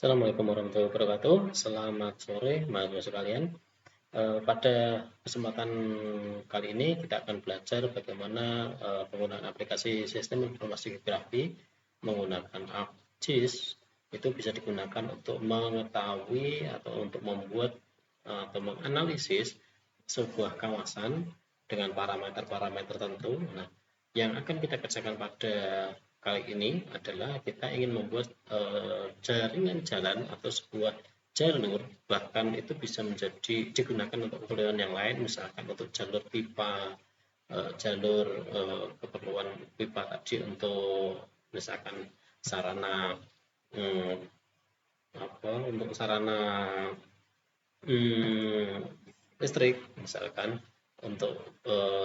Assalamualaikum warahmatullahi wabarakatuh. Selamat sore, mahasiswa sekalian. Pada kesempatan kali ini kita akan belajar bagaimana penggunaan aplikasi sistem informasi geografi menggunakan ArcGIS itu bisa digunakan untuk mengetahui atau untuk membuat atau menganalisis sebuah kawasan dengan parameter-parameter tertentu. Nah, yang akan kita kerjakan pada kali ini adalah kita ingin membuat jaringan jalan atau sebuah jalur, bahkan itu bisa menjadi digunakan untuk keperluan yang lain, misalkan untuk jalur pipa, jalur keperluan pipa tadi untuk misalkan sarana untuk sarana listrik, misalkan untuk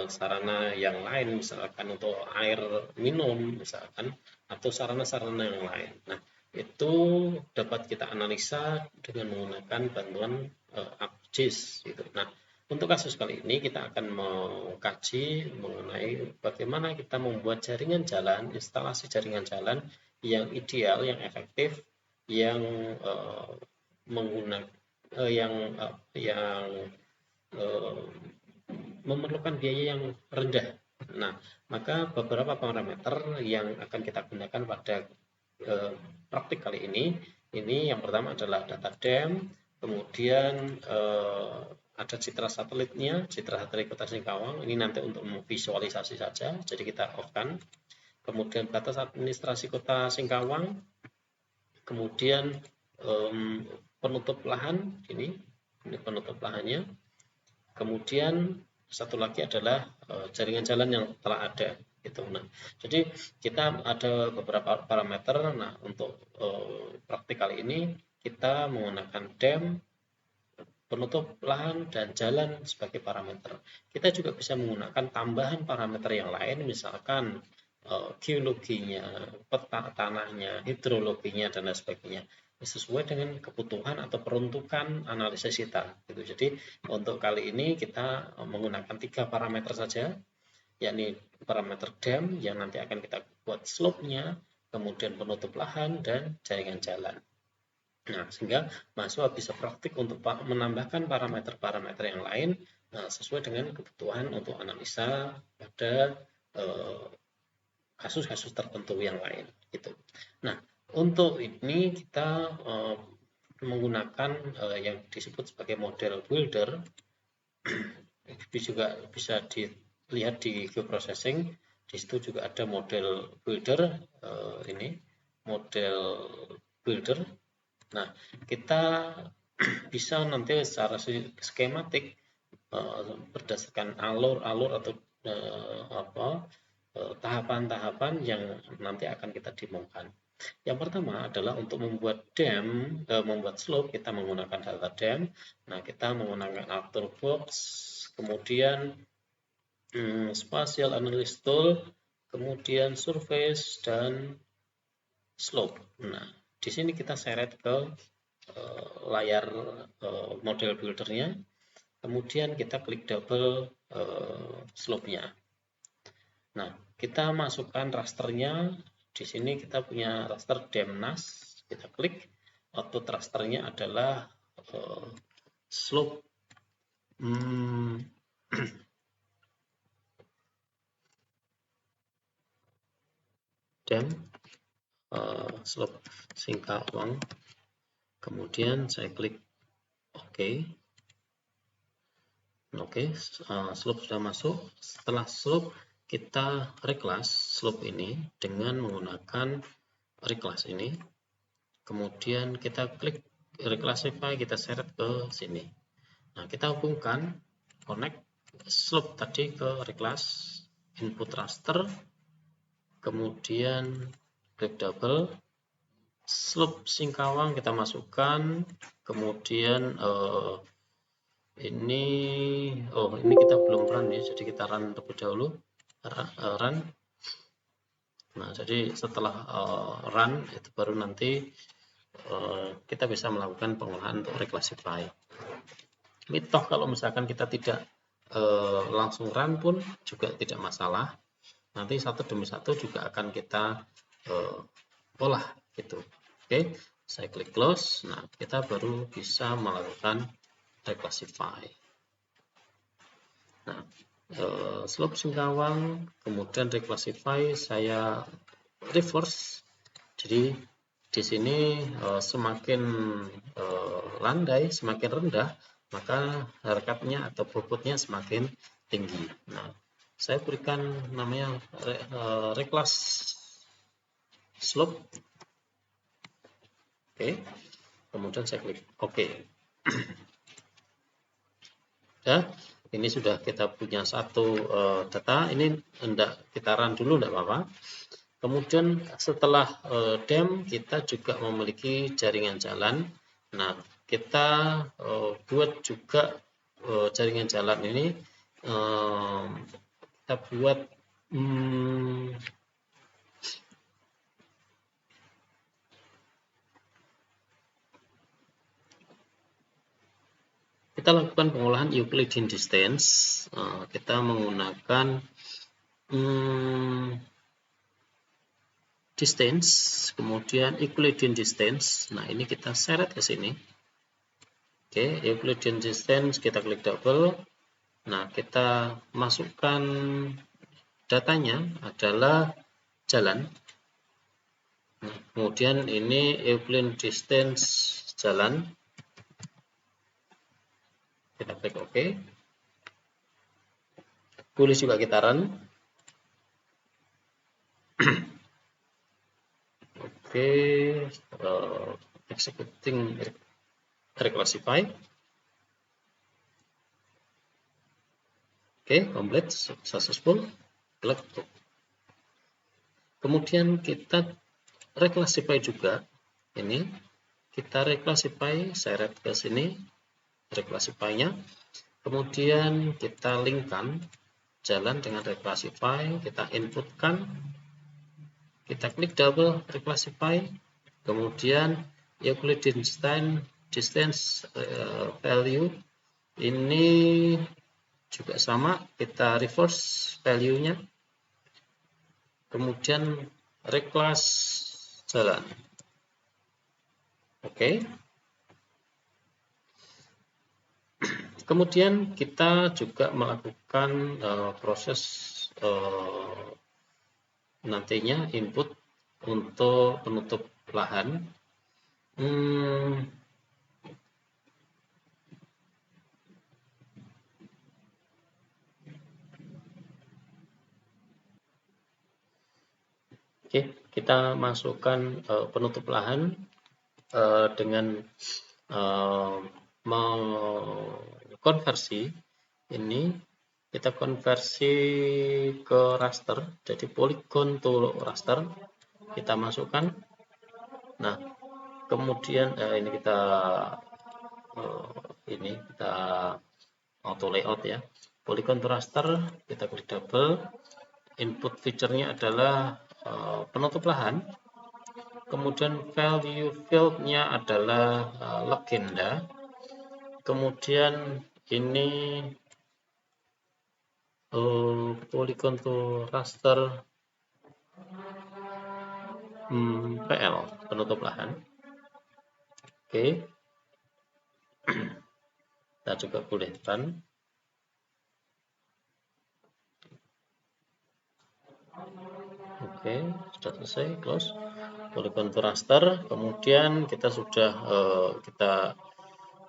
sarana yang lain, misalkan untuk air minum, misalkan, atau sarana-sarana yang lain. Nah, itu dapat kita analisa dengan menggunakan bantuan ArcGIS. Gitu. Nah, untuk kasus kali ini kita akan mengkaji mengenai bagaimana kita membuat jaringan jalan, instalasi jaringan jalan yang ideal, yang efektif, yang menggunakan yang memerlukan biaya yang rendah. Nah, maka beberapa parameter yang akan kita gunakan pada praktik kali ini yang pertama adalah data DEM, kemudian ada citra satelitnya, citra satelit Kota Singkawang, ini nanti untuk visualisasi saja, jadi kita off-kan. Kemudian batas administrasi Kota Singkawang, kemudian penutup lahan, ini penutup lahannya. Kemudian satu lagi adalah jaringan jalan yang telah ada. Gitu. Nah, jadi kita ada beberapa parameter. Nah, untuk praktik kali ini kita menggunakan DEM, penutup lahan, dan jalan sebagai parameter. Kita juga bisa menggunakan tambahan parameter yang lain, misalkan geologinya, peta tanahnya, hidrologinya, dan lain sebagainya, sesuai dengan kebutuhan atau peruntukan analisis kita. Gitu. Jadi untuk kali ini kita menggunakan 3 parameter saja, yakni parameter DEM yang nanti akan kita buat slope-nya, kemudian penutup lahan, dan jaringan jalan. Nah, sehingga mahasiswa bisa praktik untuk menambahkan parameter-parameter yang lain sesuai dengan kebutuhan untuk analisa pada kasus-kasus tertentu yang lain. Gitu. Nah, untuk ini kita menggunakan yang disebut sebagai model builder. Juga bisa dilihat di geoprocessing. Di situ juga ada model builder, ini model builder. Nah, kita bisa nanti secara skematik berdasarkan alur-alur atau tahapan-tahapan yang nanti akan kita demokan. Yang pertama adalah untuk membuat DEM, membuat slope, kita menggunakan data DEM. Nah, kita menggunakan ArcToolbox, kemudian Spatial Analysis Tool, kemudian Surface, dan Slope. Nah, di sini kita seret ke layar model buildernya, kemudian kita klik double slope-nya. Nah, kita masukkan rasternya. Di sini kita punya raster DEMNAS, kita klik, output rasternya adalah slope DEM slope Singkawang. Kemudian saya klik OK. Slope sudah masuk. Setelah slope, kita reclass slope ini dengan menggunakan reclass ini. Kemudian kita klik reclassify, kita seret ke sini. Nah, kita hubungkan connect slope tadi ke reclass, input raster, kemudian klik double, slope Singkawang kita masukkan, kemudian ini kita belum run ya, jadi kita run terlebih dahulu. Run. Nah, jadi setelah run itu baru nanti kita bisa melakukan pengolahan untuk reclassify. Ini toh kalau misalkan kita tidak langsung run pun juga tidak masalah. Nanti satu demi satu juga akan kita olah gitu. Oke, Saya klik close. Nah, kita baru bisa melakukan reclassify. Nah, slope Singkawang, kemudian reclassify, saya reverse. Jadi di sini semakin landai, semakin rendah, maka haircutnya atau bobotnya semakin tinggi. Nah, saya berikan namanya reclass slope. Oke, kemudian saya klik OK. Ya, ini sudah kita punya satu data. Ini hendak kita run dulu, tidak apa-apa. Kemudian setelah dam, kita juga memiliki jaringan jalan. Nah, kita buat juga jaringan jalan ini, kita buat kita lakukan pengolahan Euclidean distance. Kita menggunakan distance, kemudian Euclidean distance. Nah, ini kita seret ke sini. Oke, Euclidean distance, kita klik double. Nah, kita masukkan datanya adalah jalan. Nah, kemudian ini Euclidean distance jalan. Kita klik OK. Boleh juga kita run. Oke, executing reclassify. Oke, complete, successful. Klik. Kemudian kita reclassify juga. Ini kita reclassify, seret ke sini, reclassify-nya. Kemudian kita linkkan jalan dengan reclassify, kita inputkan, kita klik double reclassify, kemudian Euclidean distance value ini juga sama, kita reverse value-nya, kemudian reclass jalan. Oke. Kemudian kita juga melakukan proses nantinya input untuk penutup lahan. Oke, kita masukkan penutup lahan dengan mengkonversi ini, kita konversi ke raster, jadi polygon to raster kita masukkan. Nah, kemudian ini kita auto layout ya, polygon to raster, kita klik double. Input feature-nya adalah penutup lahan. Kemudian value field-nya adalah legenda. Kemudian ini polygon to raster PL, penutup lahan. Oke. Kita juga boleh run. Oke, sudah selesai, close. Polygon to raster, kemudian kita sudah kita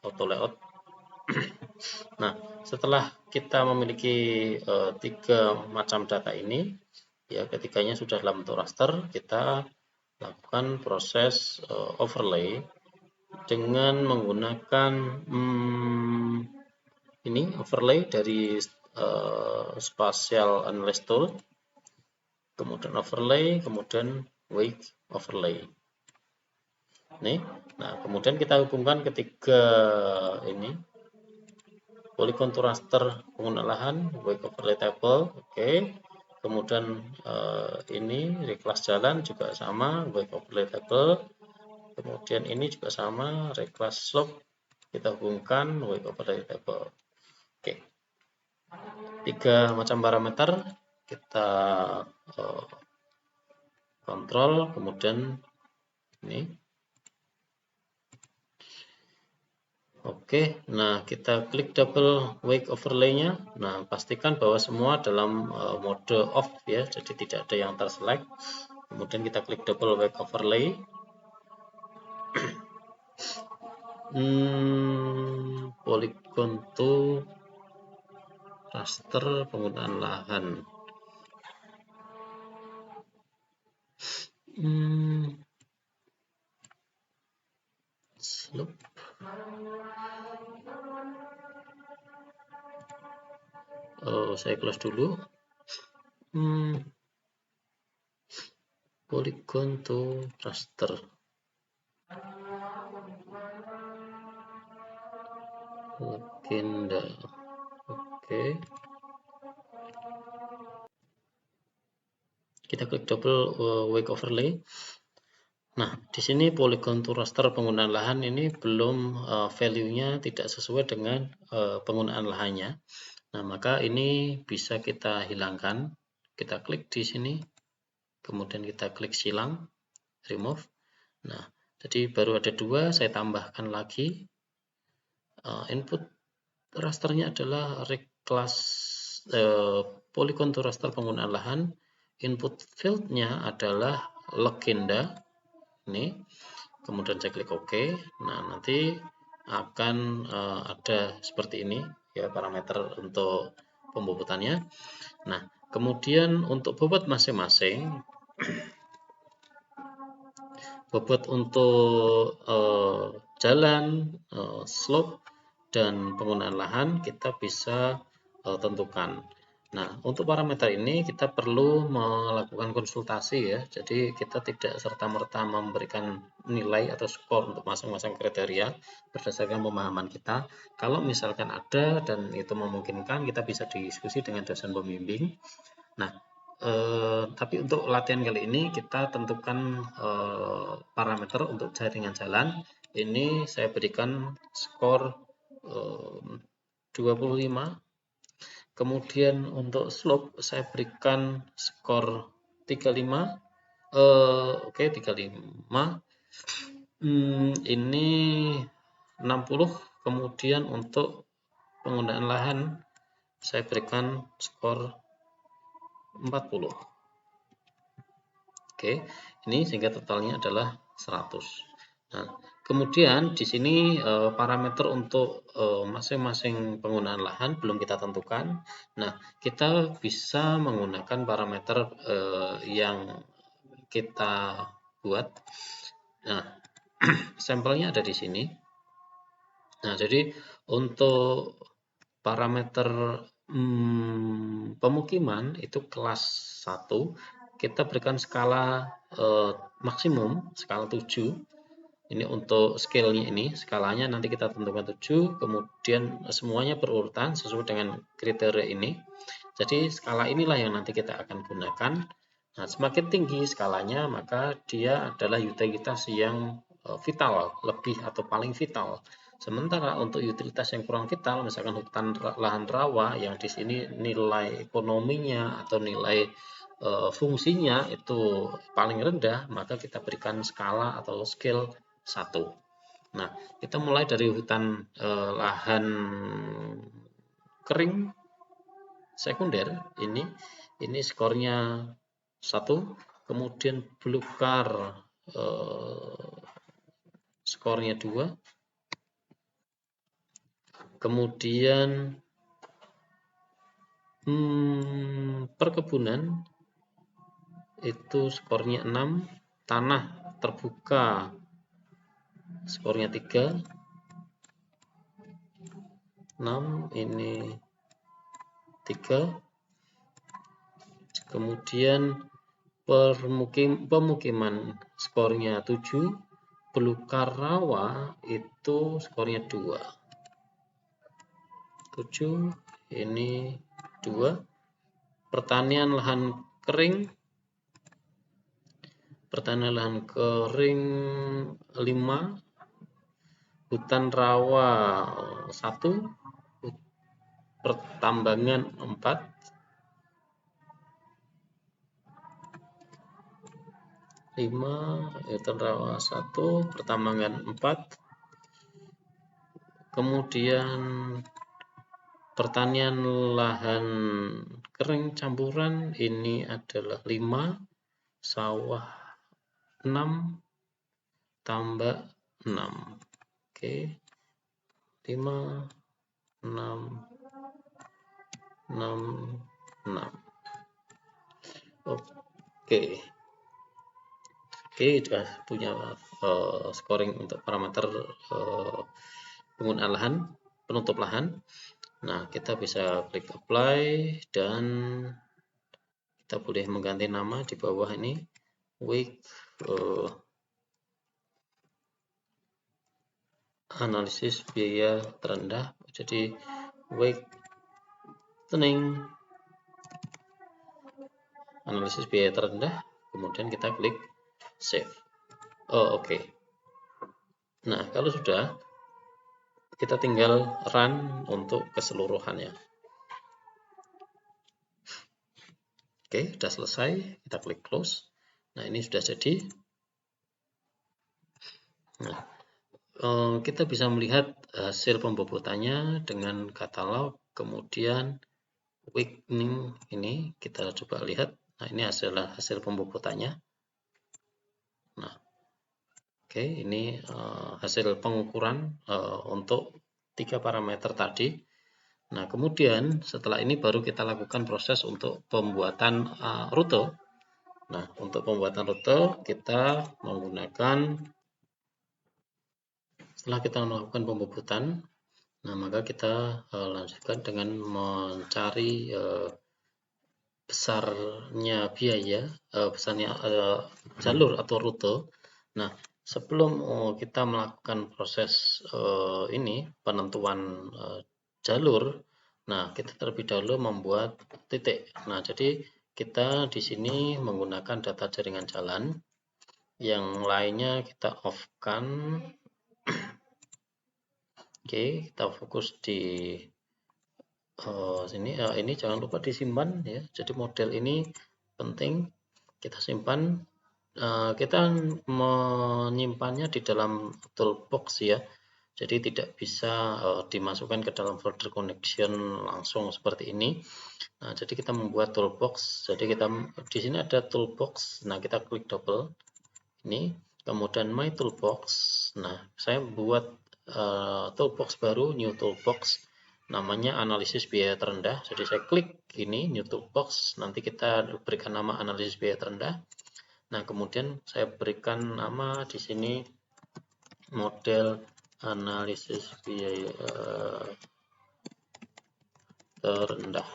auto layout. Nah, setelah kita memiliki tiga macam data ini, ya ketiganya sudah dalam bentuk raster, kita lakukan proses overlay dengan menggunakan ini overlay dari Spatial Analysis Tool, kemudian overlay, kemudian wake overlay. Nih, nah kemudian kita hubungkan ketiga ini, polygon to raster pengguna lahan, wake overlay table, oke. Kemudian ini reclass jalan juga sama, wake overlay table. Kemudian ini juga sama, reclass slope kita hubungkan wake overlay table. Oke. Tiga macam parameter kita kontrol, kemudian ini Oke, nah kita klik double wake overlay-nya. Nah, pastikan bahwa semua dalam mode off ya, jadi tidak ada yang terselect. Kemudian kita klik double wake overlay. Polygon to raster penggunaan lahan. Slope. Saya close dulu. Polygon to raster. Legenda. Oke. Kita klik double wake overlay. Nah, di sini polygon to raster penggunaan lahan ini belum value-nya tidak sesuai dengan penggunaan lahannya. Nah, maka ini bisa kita hilangkan. Kita klik di sini, kemudian kita klik silang, remove. Nah, jadi baru ada dua, saya tambahkan lagi. Input rasternya adalah reclass polygon to raster penggunaan lahan. Input field-nya adalah legenda. Ini, kemudian saya klik OK. Nah, nanti akan ada seperti ini ya parameter untuk pembobotannya. Nah, kemudian untuk bobot masing-masing, bobot untuk jalan, slope, dan penggunaan lahan kita bisa tentukan. Nah, untuk parameter ini kita perlu melakukan konsultasi ya. Jadi kita tidak serta-merta memberikan nilai atau skor untuk masing-masing kriteria berdasarkan pemahaman kita. Kalau misalkan ada dan itu memungkinkan, kita bisa diskusi dengan dosen pembimbing. Nah, tapi untuk latihan kali ini kita tentukan parameter untuk jaringan jalan. Ini saya berikan skor 25. Kemudian untuk slope saya berikan skor 35. Oke, 35. Ini 60. Kemudian untuk penggunaan lahan saya berikan skor 40. Oke, ini sehingga totalnya adalah 100. Nah, kemudian di sini parameter untuk masing-masing penggunaan lahan belum kita tentukan. Nah, kita bisa menggunakan parameter yang kita buat. Nah, sampelnya ada di sini. Nah, jadi untuk parameter pemukiman itu kelas 1, kita berikan skala maksimum, skala 7. Ini untuk scale-nya ini, skalanya nanti kita tentukan 7, kemudian semuanya berurutan sesuai dengan kriteria ini. Jadi skala inilah yang nanti kita akan gunakan. Nah, semakin tinggi skalanya, maka dia adalah utilitas yang vital, lebih atau paling vital. Sementara untuk utilitas yang kurang vital, misalkan hutan lahan rawa yang di sini nilai ekonominya atau nilai fungsinya itu paling rendah, maka kita berikan skala atau scale 1. Nah, kita mulai dari hutan lahan kering sekunder ini skornya 1, kemudian belukar skornya 2, kemudian perkebunan itu skornya 6, tanah terbuka skornya 3, 6 ini 3, kemudian pemukiman skornya 7, belukar rawa itu skornya 2, 7 ini 2, pertanian lahan kering 5, hutan rawa 1, pertambangan 4, 5, hutan rawa 1, pertambangan 4, kemudian pertanian lahan kering campuran ini adalah 5, sawah 6, tambak 6. Oke. 5, 6, 6, 6. Oke. Oke, sudah punya scoring untuk parameter penggunaan lahan, penutup lahan. Nah, kita bisa klik apply dan kita boleh mengganti nama di bawah ini week analisis biaya terendah, jadi whitening analisis biaya terendah, kemudian kita klik save. Oke. Nah, kalau sudah, kita tinggal run untuk keseluruhannya. Oke, sudah selesai, kita klik close. Nah, ini sudah jadi. Nah, kita bisa melihat hasil pembobotannya dengan katalog, kemudian weekning ini kita coba lihat. Nah, ini hasil pembobotannya. Nah, oke, ini hasil pengukuran untuk 3 parameter tadi. Nah, kemudian setelah ini baru kita lakukan proses untuk pembuatan rute. Nah, untuk pembuatan rute kita menggunakan, setelah kita melakukan pembobotan, nah maka kita lanjutkan dengan mencari besarnya biaya, besarnya jalur atau rute. Nah, sebelum kita melakukan proses ini penentuan jalur, nah kita terlebih dahulu membuat titik. Nah, jadi kita di sini menggunakan data jaringan jalan, yang lainnya kita off-kan. Oke, kita fokus di sini. Ini jangan lupa disimpan ya. Jadi model ini penting kita simpan. Kita menyimpannya di dalam toolbox ya. Jadi tidak bisa dimasukkan ke dalam folder connection langsung seperti ini. Nah, jadi kita membuat toolbox. Jadi kita di sini ada toolbox. Nah, kita klik double ini, kemudian my toolbox. Nah, saya buat toolbox baru, new toolbox, namanya analisis biaya terendah. Jadi saya klik ini new toolbox, nanti kita berikan nama analisis biaya terendah. Nah, kemudian saya berikan nama di sini model analisis biaya terendah.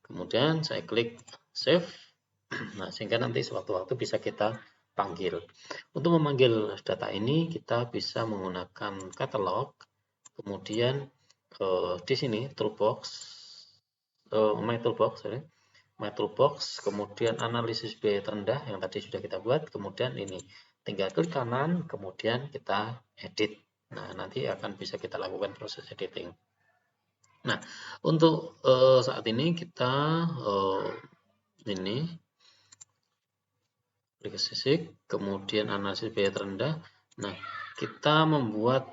Kemudian saya klik save. Nah, sehingga nanti sewaktu-waktu bisa kita panggil. Untuk memanggil data ini kita bisa menggunakan catalog, kemudian di sini toolbox, my toolbox, kemudian analisis biaya terendah yang tadi sudah kita buat, kemudian ini tinggal klik kanan, kemudian kita edit. Nah, nanti akan bisa kita lakukan proses editing. Nah, untuk saat ini kita ini kemudian analisis biaya terendah. Nah, kita membuat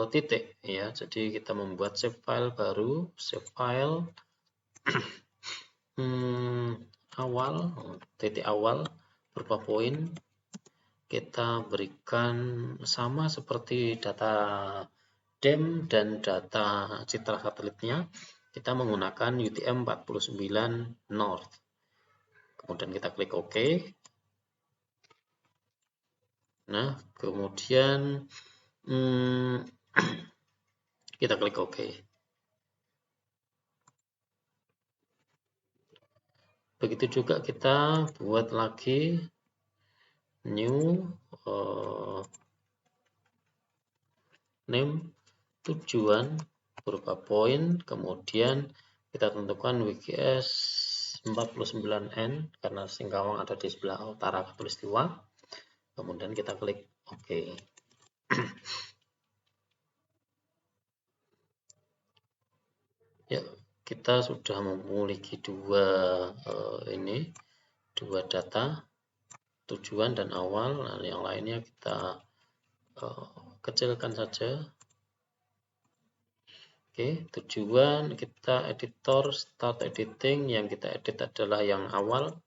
titik ya. Jadi kita membuat save file baru, save file awal, titik awal berupa poin. Kita berikan sama seperti data DEM dan data citra satelitnya. Kita menggunakan UTM 49 North. Kemudian kita klik OK. Nah, kemudian kita klik OK. Begitu juga kita buat lagi new name tujuan berupa poin, kemudian kita tentukan WGS 49N karena Singkawang ada di sebelah utara Katulistiwa. Kemudian kita klik OK. Ya, kita sudah memiliki dua data tujuan dan awal. Nah, yang lainnya kita kecilkan saja. Oke, tujuan kita editor start editing, yang kita edit adalah yang awal.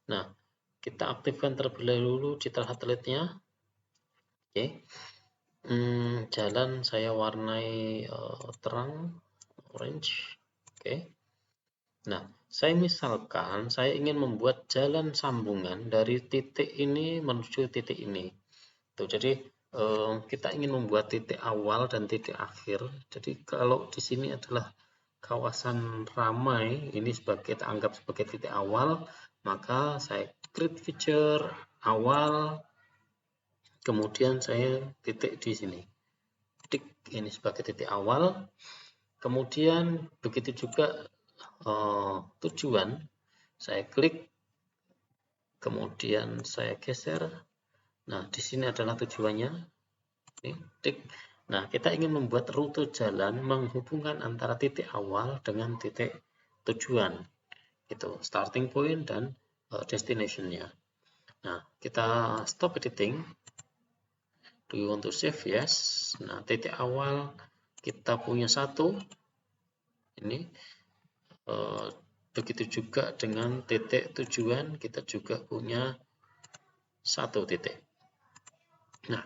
Nah, kita aktifkan terlebih dahulu citra satelitnya. Oke, jalan saya warnai terang orange. Oke, nah saya misalkan saya ingin membuat jalan sambungan dari titik ini menuju titik ini. Tuh, jadi kita ingin membuat titik awal dan titik akhir. Jadi kalau di sini adalah kawasan ramai, ini sebagai kita anggap sebagai titik awal, maka saya create feature awal, kemudian saya titik di sini, tik ini sebagai titik awal. Kemudian begitu juga tujuan, saya klik, kemudian saya geser. Nah, di sini adalah tujuannya. Ini, tik. Nah, kita ingin membuat rute jalan menghubungkan antara titik awal dengan titik tujuan. Itu starting point dan destination-nya. Nah, kita stop editing. Do you want to save? Yes. Nah, titik awal kita punya satu. Ini. Begitu juga dengan titik tujuan, kita juga punya satu titik. Nah,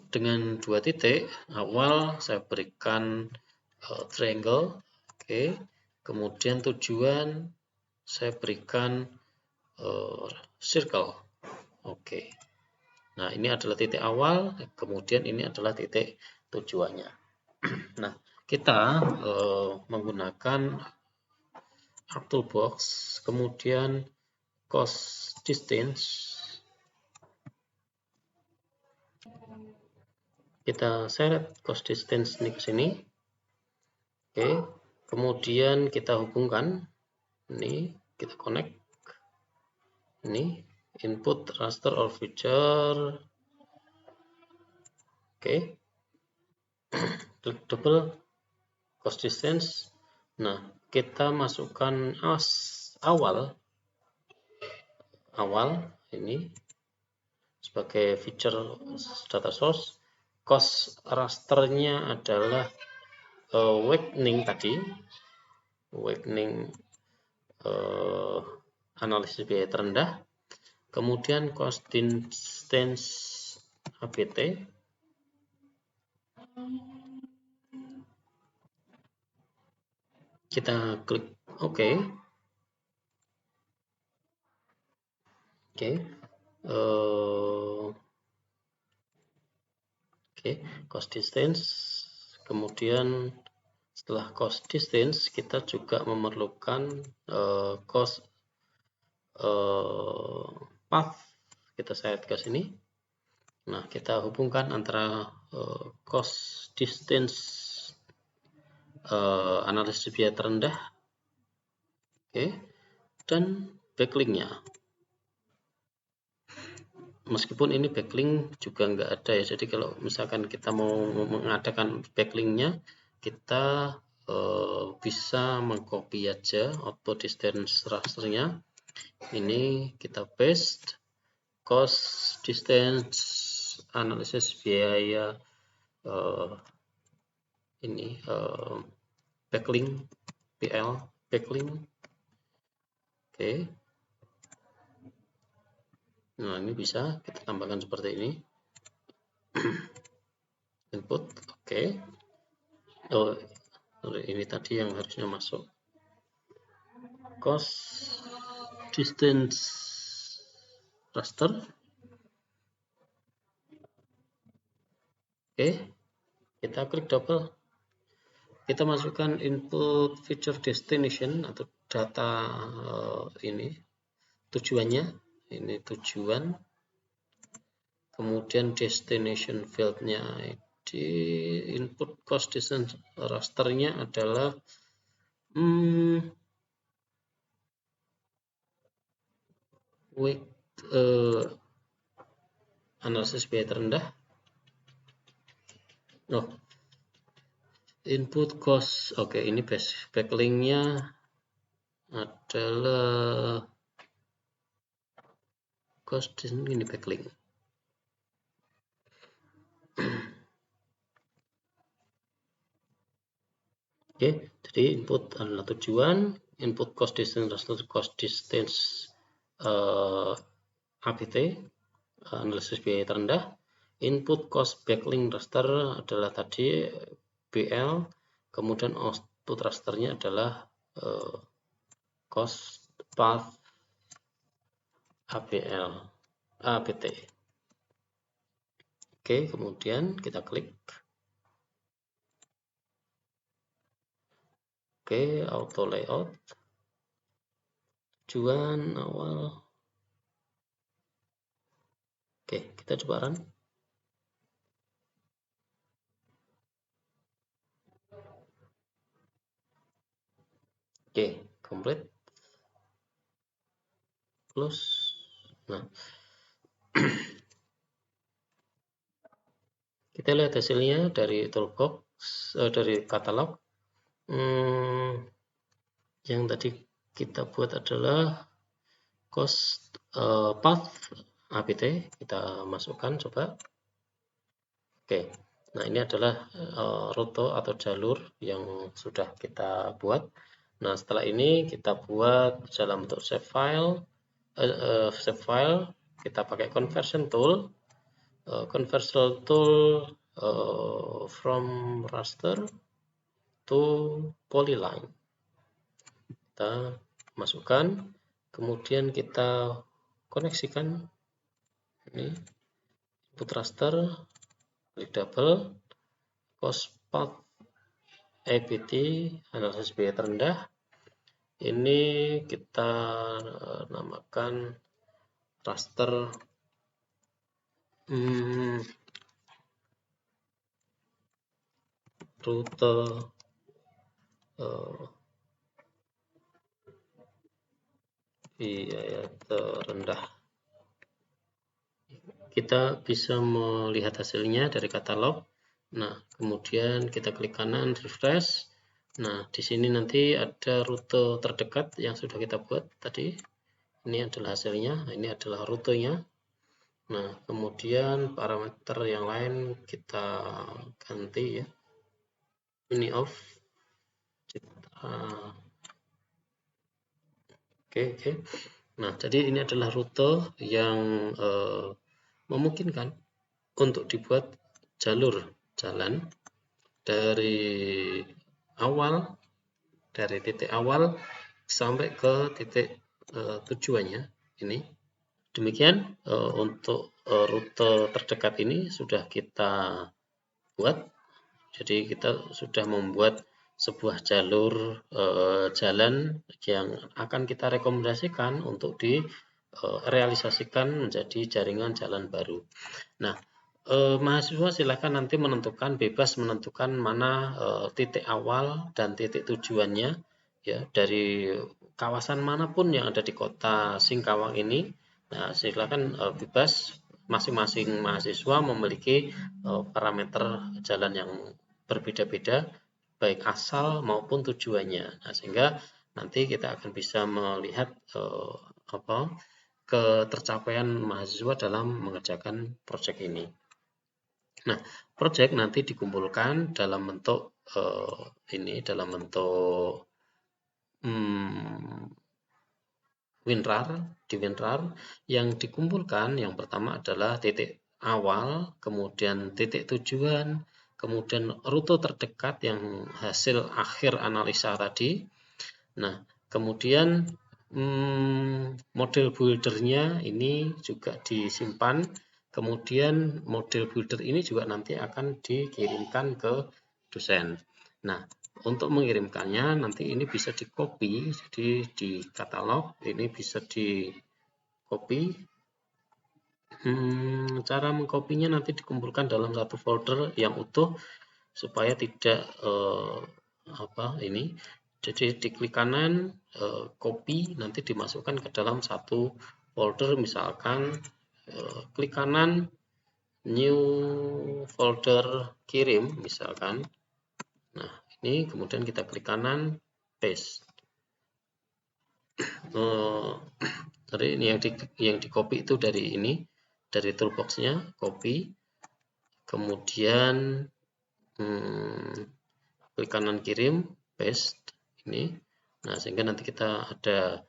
dengan dua titik awal saya berikan triangle, oke. Kemudian tujuan saya berikan circle, oke. Nah, ini adalah titik awal, kemudian ini adalah titik tujuannya. Nah, kita menggunakan Arc Toolbox, kemudian cost distance. Kita seret cost distance ini ke sini. Oke, kemudian kita hubungkan. Ini kita connect. Ini input raster or feature. Oke. Klik double cost distance. Nah, kita masukkan awal ini sebagai feature data source. Cost rasternya adalah awakening tadi, awakening analisis biaya terendah, kemudian cost distance ABT, kita klik OK. Oke, cost distance. Kemudian setelah cost distance kita juga memerlukan cost path, kita set ke sini. Nah, kita hubungkan antara cost distance analisis biaya terendah, oke, dan backlinknya. Meskipun ini backlink juga nggak ada ya, jadi kalau misalkan kita mau mengadakan backlinknya, kita bisa mengcopy aja output distance rasternya. Ini kita paste cost distance analisis biaya ini backlink PL backlink. Oke. Nah, ini bisa kita tambahkan seperti ini. Input, oke. Oh, ini tadi yang harusnya masuk. Cost distance raster. Oke. Kita klik double. Kita masukkan input feature destination atau data ini tujuannya. Ini tujuan. Kemudian destination fieldnya di input cost distance rasternya adalah analisis biaya terendah. Input cost, oke, ini backlinknya adalah cost ini backlink. Oke, jadi input adalah tujuan, input cost distance raster cost distance ABT, analisis biaya terendah. Input cost backlink raster adalah tadi BL, kemudian output rasternya adalah cost path ABT. Oke, kemudian kita klik. Oke, auto layout. Tujuan awal. Oke, kita coba run. Oke, complete. Close. Nah, kita lihat hasilnya dari toolbox, dari katalog. Yang tadi kita buat adalah cost path ABT. Kita masukkan coba. Oke, nah ini adalah rute atau jalur yang sudah kita buat. Nah, setelah ini kita buat dalam bentuk save file. Kita pakai conversion tool. From raster to polyline. Kita masukkan, kemudian kita koneksikan ini input raster, klik double, cost path ABT, analisis biaya terendah. Ini kita namakan raster rute biaya terendah. Kita bisa melihat hasilnya dari katalog. Nah, kemudian kita klik kanan, refresh. Nah, di sini nanti ada rute terdekat yang sudah kita buat tadi. Ini adalah hasilnya, ini adalah rutenya. Nah, kemudian parameter yang lain kita ganti ya. Ini off. Oke. Nah, jadi ini adalah rute yang memungkinkan untuk dibuat jalur jalan dari titik awal sampai ke titik tujuannya ini. Demikian untuk rute terdekat ini sudah kita buat. Jadi kita sudah membuat sebuah jalur jalan yang akan kita rekomendasikan untuk direalisasikan menjadi jaringan jalan baru. Nah, mahasiswa silakan nanti bebas menentukan mana titik awal dan titik tujuannya ya dari kawasan manapun yang ada di kota Singkawang ini. Nah, silakan bebas, masing-masing mahasiswa memiliki parameter jalan yang berbeda-beda baik asal maupun tujuannya. Nah, sehingga nanti kita akan bisa melihat ketercapaian mahasiswa dalam mengerjakan proyek ini. Nah, proyek nanti dikumpulkan dalam bentuk WinRAR. Di WinRAR yang dikumpulkan yang pertama adalah titik awal, kemudian titik tujuan, kemudian rute terdekat yang hasil akhir analisa tadi. Nah, kemudian model buildernya ini juga disimpan. Kemudian model builder ini juga nanti akan dikirimkan ke dosen. Nah, untuk mengirimkannya nanti ini bisa di copy, jadi di katalog ini bisa di copy. Cara mengkopinya nanti dikumpulkan dalam satu folder yang utuh supaya tidak jadi diklik kanan copy, nanti dimasukkan ke dalam satu folder, misalkan klik kanan new folder kirim misalkan. Nah, ini kemudian kita klik kanan paste. Jadi ini yang di copy itu dari toolboxnya copy, kemudian klik kanan kirim paste ini. Nah, sehingga nanti kita ada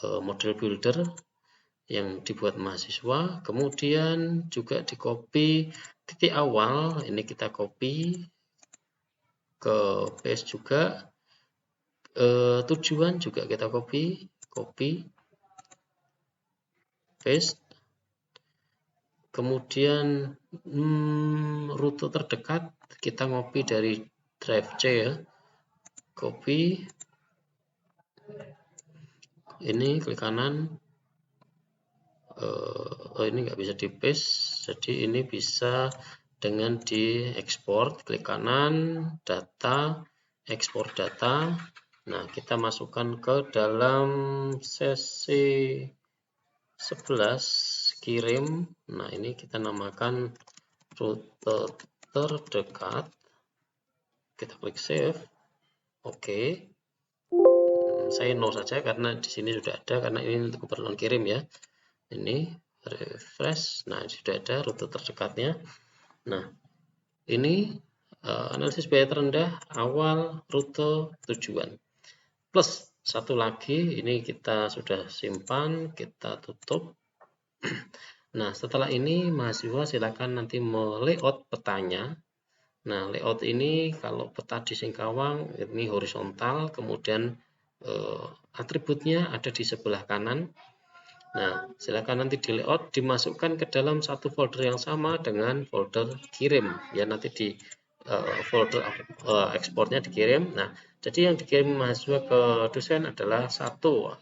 model builder yang dibuat mahasiswa, kemudian juga di copy titik awal, ini kita copy ke paste juga, tujuan juga kita copy paste, kemudian rute terdekat kita copy dari drive C ya, copy ini klik kanan, ini nggak bisa di paste, jadi ini bisa dengan di export, klik kanan, data, export data. Nah, kita masukkan ke dalam sesi 11 kirim. Nah, ini kita namakan rute terdekat, kita klik save. Oke, saya no saja karena di sini sudah ada, karena ini untuk keperluan kirim ya. Ini refresh, nah sudah ada rute terdekatnya. Nah, ini analisis biaya terendah awal rute tujuan. Plus satu lagi, ini kita sudah simpan, kita tutup. Nah, setelah ini mahasiswa silakan nanti melayout petanya. Nah, layout ini kalau peta di Singkawang ini horizontal, kemudian atributnya ada di sebelah kanan. Nah, silakan nanti di layout, dimasukkan ke dalam satu folder yang sama dengan folder kirim. Ya, nanti di folder ekspornya dikirim. Nah, jadi yang dikirim mahasiswa ke dosen adalah satu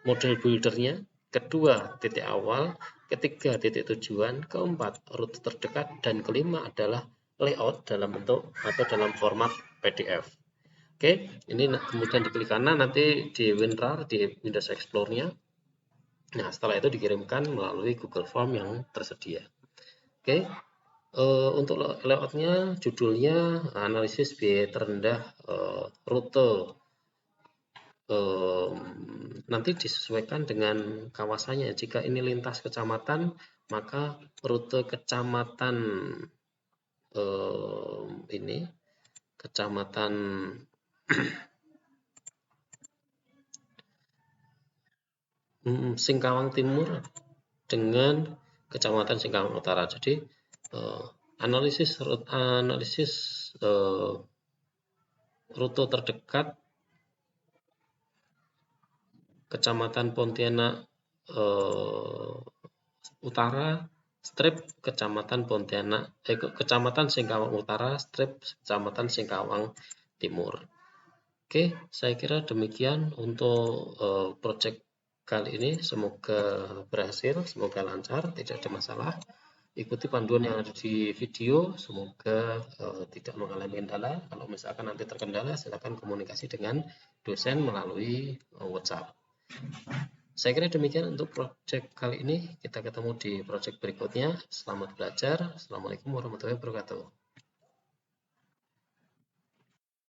model buildernya, kedua titik awal, ketiga titik tujuan, keempat rute terdekat, dan kelima adalah layout dalam bentuk atau dalam format PDF. Oke, ini kemudian diklik kanan, nanti di WinRAR di Windows Explorer-nya. Nah, setelah itu dikirimkan melalui Google Form yang tersedia. Oke, untuk layoutnya, judulnya analisis biaya terendah rute. Nanti disesuaikan dengan kawasannya. Jika ini lintas kecamatan, maka rute kecamatan ini kecamatan Singkawang Timur dengan kecamatan Singkawang Utara. Jadi analisis rute terdekat Kecamatan Pontianak Utara, strip Kecamatan Pontianak, Kecamatan Singkawang Utara, strip Kecamatan Singkawang Timur. Oke, saya kira demikian untuk project kali ini. Semoga berhasil, semoga lancar, tidak ada masalah. Ikuti panduan yang ada di video, semoga tidak mengalami kendala. Kalau misalkan nanti terkendala, silakan komunikasi dengan dosen melalui WhatsApp. Saya kira demikian untuk project kali ini. Kita ketemu di project berikutnya. Selamat belajar. Assalamualaikum warahmatullahi wabarakatuh.